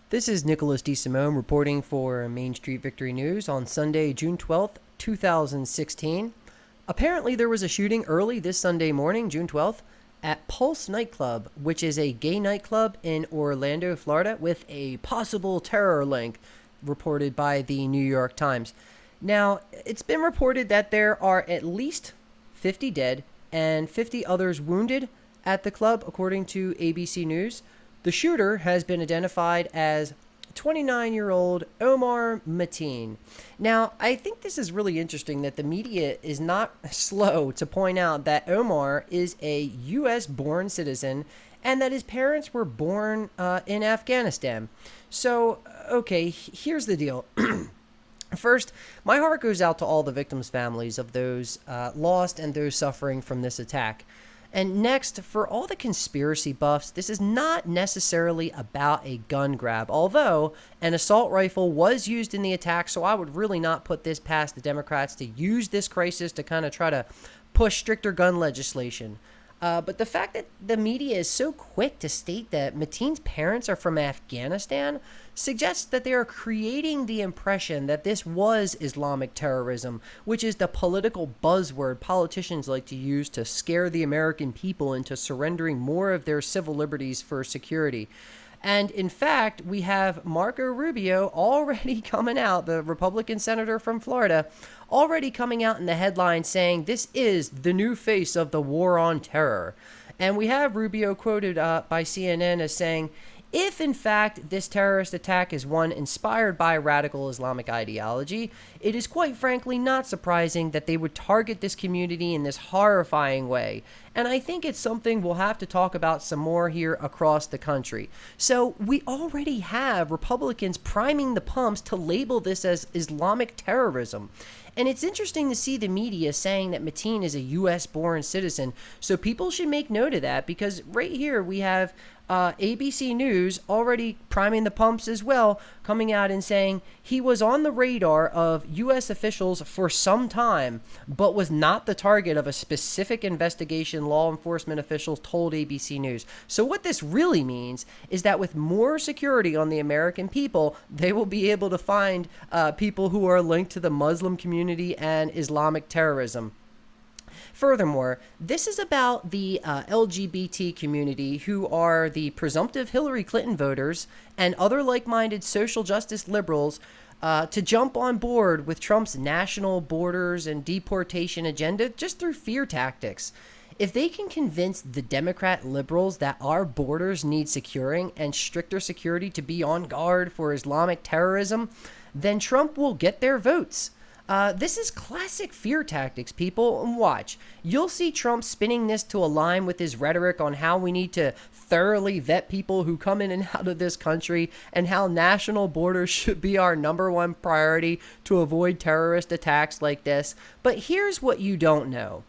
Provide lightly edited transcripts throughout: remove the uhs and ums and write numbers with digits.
This is Nicholas DeSimone reporting for Main Street Victory News on Sunday, June 12th, 2016. Apparently, there was a shooting early this Sunday morning, June 12th, at Pulse nightclub, which is a gay nightclub in Orlando, Florida, with a possible terror link, reported by the New York Times. Now, it's been reported that there are at least 50 dead and 50 others wounded at the club, according to ABC News. The shooter has been identified as 29-year-old Omar Mateen. Now, I think this is really interesting that the media is not slow to point out that Omar is a U.S.-born citizen and that his parents were born in Afghanistan. So, okay, here's the deal. First, my heart goes out to all the victims' families of those lost and those suffering from this attack. And next, for all the conspiracy buffs, this is not necessarily about a gun grab, although an assault rifle was used in the attack, so I would really not put this past the Democrats to use this crisis to kind of try to push stricter gun legislation. But the fact that the media is so quick to state that Mateen's parents are from Afghanistan suggests that they are creating the impression that this was Islamic terrorism, which is the political buzzword politicians like to use to scare the American people into surrendering more of their civil liberties for security. And in fact, we have Marco Rubio already coming out, the Republican senator from Florida, already coming out in the headline saying this is the new face of the war on terror. And we have Rubio quoted by CNN as saying, if in fact this terrorist attack is one inspired by radical Islamic ideology, it is quite frankly not surprising that they would target this community in this horrifying way. And I think it's something we'll have to talk about some more here across the country. So we already have Republicans priming the pumps to label this as Islamic terrorism. And it's interesting to see the media saying that Mateen is a U.S.-born citizen. So people should make note of that, because right here we have ABC News already priming the pumps as well, coming out and saying he was on the radar of U.S. officials for some time, but was not the target of a specific investigation, law enforcement officials told ABC News. So what this really means is that with more security on the American people, they will be able to find people who are linked to the Muslim community and Islamic terrorism. Furthermore, this is about the LGBT community, who are the presumptive Hillary Clinton voters and other like-minded social justice liberals, to jump on board with Trump's national borders and deportation agenda just through fear tactics. If they can convince the Democrat liberals that our borders need securing and stricter security to be on guard for Islamic terrorism, then Trump will get their votes. This is classic fear tactics, people, and watch. You'll see Trump spinning this to align with his rhetoric on how we need to thoroughly vet people who come in and out of this country, and how national borders should be our #1 priority to avoid terrorist attacks like this. But here's what you don't know.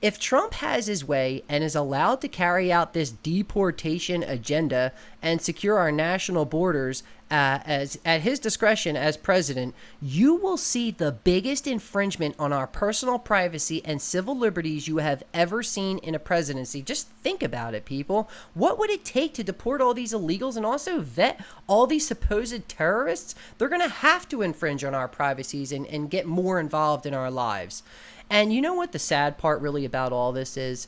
If Trump has his way and is allowed to carry out this deportation agenda and secure our national borders as at his discretion as president, you will see the biggest infringement on our personal privacy and civil liberties you have ever seen in a presidency. Just think about it, people. What would it take to deport all these illegals and also vet all these supposed terrorists? They're going to have to infringe on our privacies and get more involved in our lives. And you know what the sad part really about all this is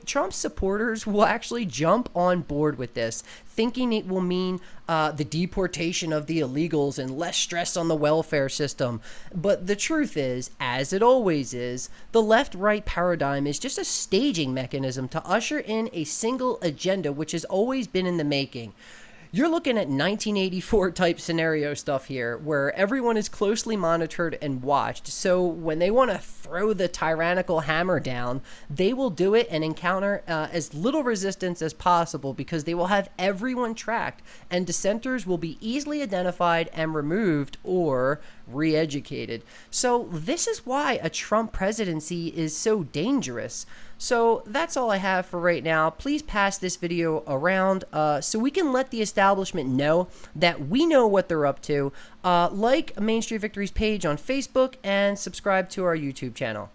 Trump's supporters will actually jump on board with this, thinking it will mean the deportation of the illegals and less stress on the welfare system. But the truth is, as it always is, the left-right paradigm is just a staging mechanism to usher in a single agenda, which has always been in the making. You're looking at 1984 type scenario stuff here, where everyone is closely monitored and watched. So when they want to throw the tyrannical hammer down, they will do it and encounter as little resistance as possible, because they will have everyone tracked, and dissenters will be easily identified and removed or re-educated. So this is why a Trump presidency is so dangerous. So that's all I have for right now. Please pass this video around so we can let the establishment know that we know what they're up to. Like Main Street Victory's page on Facebook and subscribe to our YouTube channel.